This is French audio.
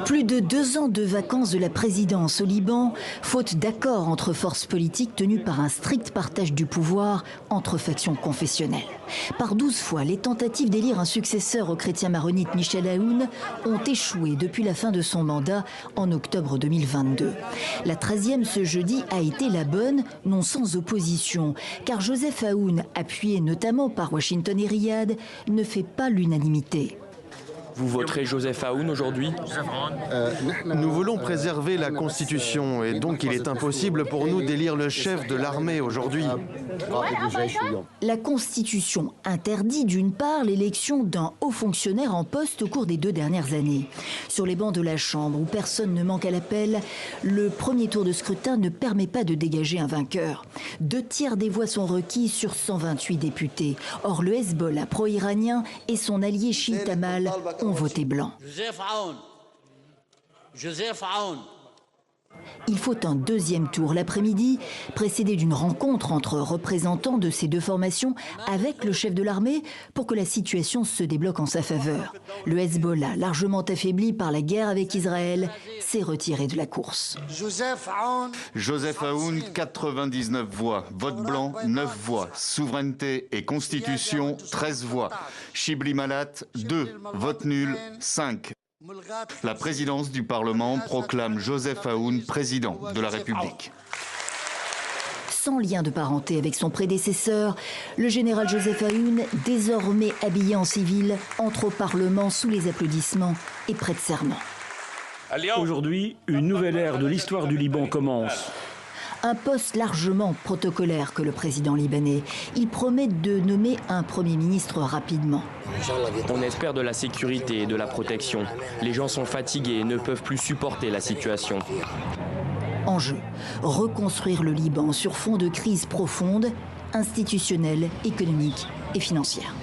Plus de 2 ans de vacances de la présidence au Liban, faute d'accord entre forces politiques tenues par un strict partage du pouvoir entre factions confessionnelles. Par 12 fois, les tentatives d'élire un successeur au chrétien maronite Michel Aoun ont échoué depuis la fin de son mandat en octobre 2022. La 13e ce jeudi a été la bonne, non sans opposition, car Joseph Aoun, appuyé notamment par Washington et Riyad, ne fait pas l'unanimité. Vous voterez Joseph Aoun aujourd'hui ? Nous voulons préserver la Constitution et donc il est impossible pour nous d'élire le chef de l'armée aujourd'hui. La Constitution interdit d'une part l'élection d'un haut fonctionnaire en poste au cours des 2 dernières années. Sur les bancs de la Chambre, où personne ne manque à l'appel, le premier tour de scrutin ne permet pas de dégager un vainqueur. 2/3 des voix sont requis sur 128 députés. Or, le Hezbollah pro-iranien et son allié chiite Amal ont voté blanc. Joseph Aoun. Il faut un 2e tour l'après-midi, précédé d'une rencontre entre représentants de ces 2 formations avec le chef de l'armée pour que la situation se débloque en sa faveur. Le Hezbollah, largement affaibli par la guerre avec Israël, s'est retiré de la course. Joseph Aoun, 99 voix. Vote blanc, 9 voix. Souveraineté et constitution, 13 voix. Chibli Malat, 2. Vote nul, 5. La présidence du Parlement proclame Joseph Aoun président de la République. Sans lien de parenté avec son prédécesseur, le général Joseph Aoun, désormais habillé en civil, entre au Parlement sous les applaudissements et prête serment. Aujourd'hui, une nouvelle ère de l'histoire du Liban commence. Un poste largement protocolaire que le président libanais. Il promet de nommer un Premier ministre rapidement. On espère de la sécurité et de la protection. Les gens sont fatigués et ne peuvent plus supporter la situation. Enjeu, reconstruire le Liban sur fond de crise profonde, institutionnelle, économique et financière.